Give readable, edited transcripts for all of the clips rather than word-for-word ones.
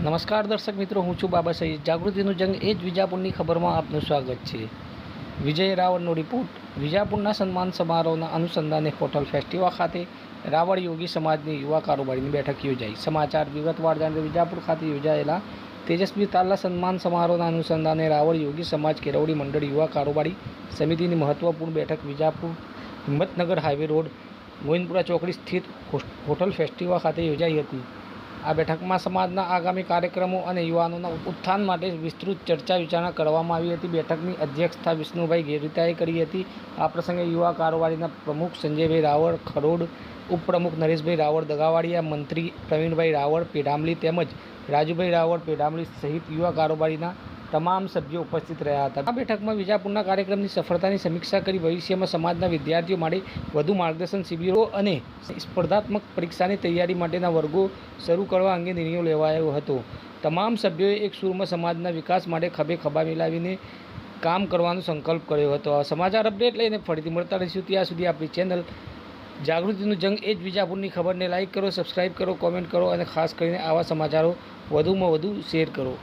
નમસ્કાર દર્શક મિત્રો, હું છું બાબા સહીદ. જાગૃતિનું જંગ એ જ વિજાપુરની ખબરમાં આપનું સ્વાગત છે. વિજય રાવળનો રિપોર્ટ. વિજાપુરના સન્માન સમારોહના અનુસંધાને હોટલ ફેસ્ટિવલ ખાતે રાવળ યોગી સમાજની યુવા કારોબારીની બેઠક યોજાઈ. સમાચાર વિગતવાર જાણીએ. વિજાપુર ખાતે યોજાયેલા તેજસ્વી તાલા સન્માન સમારોહના અનુસંધાને રાવળ યોગી સમાજ કેળવણી મંડળ યુવા કારોબારી સમિતિની મહત્વપૂર્ણ બેઠક વિજાપુર હિંમતનગર હાઈવે રોડ ગોવિંદપુરા ચોકડી સ્થિત હોટલ ફેસ્ટિવલ ખાતે યોજાઈ હતી. આ બેઠકમાં સમાજના આગામી કાર્યક્રમો અને યુવાનોના ઉત્થાન માટે વિસ્તૃત ચર્ચા વિચારણા કરવામાં આવી હતી. બેઠકની અધ્યક્ષતા વિષ્ણુભાઈ ગેરીતાએ કરી હતી. આ પ્રસંગે યુવા કારોબારીના પ્રમુખ સંજયભાઈ રાવળ ખરોડ, ઉપપ્રમુખ નરેશભાઈ રાવળ દગાવાડિયા, મંત્રી પ્રવીણભાઈ રાવળ પેડામલી તેમજ રાજુભાઈ રાવળ પેડામલી સહિત યુવા કારોબારીના તમામ સભ્યો ઉપસ્થિત રહ્યા હતા. આ બેઠકમાં વિજાપુરના કાર્યક્રમની સફળતાની સમીક્ષા કરી ભવિષ્યમાં સમાજના વિદ્યાર્થીઓ માટે વધુ માર્ગદર્શન શિબિરો અને સ્પર્ધાત્મક પરીક્ષાની તૈયારી માટેના વર્ગો શરૂ કરવા અંગે નિર્ણય લેવાયો હતો. તમામ સભ્યોએ એક સૂરમાં સમાજના વિકાસ માટે ખભે ખભા મિલાવીને કામ કરવાનો સંકલ્પ કર્યો હતો. સમાચાર અપડેટ લઈને ફરીથી મળતા રહીશું. ત્યાં સુધી આપણી ચેનલ જાગૃતિનું જંગ એ જ વિજાપુરની ખબરને લાઇક કરો, સબસ્ક્રાઈબ કરો, કોમેન્ટ કરો અને ખાસ કરીને આવા સમાચારો વધુમાં વધુ શેર કરો.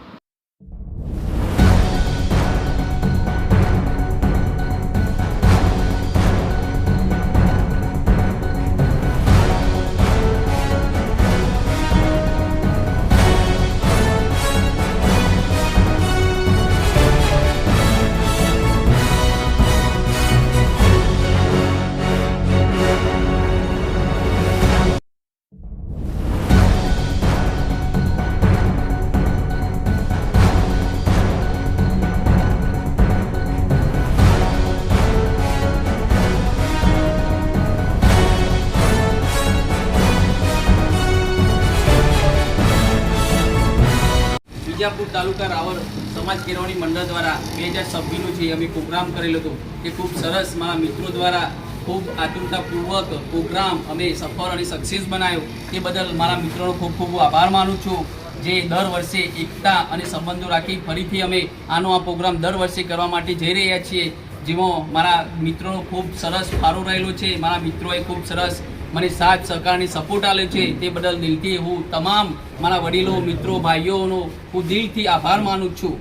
વિજાપુર તાલુકા રાવળ સમાજ કેળવણી મંડળ દ્વારા 2026નું જે અમે પ્રોગ્રામ કરેલો હતો એ ખૂબ સરસ મારા મિત્રો દ્વારા ખૂબ આતુરતાપૂર્વક પ્રોગ્રામ અમે સફળ અને સક્સેસ બનાવ્યો. એ બદલ મારા મિત્રોનો ખૂબ ખૂબ આભાર માનું છું, જે દર વર્ષે એકતા અને સંબંધો રાખી ફરીથી અમે આનો આ પ્રોગ્રામ દર વર્ષે કરવા માટે જઈ રહ્યા છીએ. જેમાં મારા મિત્રોનો ખૂબ સરસ ફાળો રહેલો છે. મારા મિત્રોએ ખૂબ સરસ મને સાથ સહકારની સપોર્ટ આપ્યો છે. તે બદલ દિલથી હું તમામ મારા વડીલો, મિત્રો, ભાઈઓનો હું દિલથી આભાર માનું છું.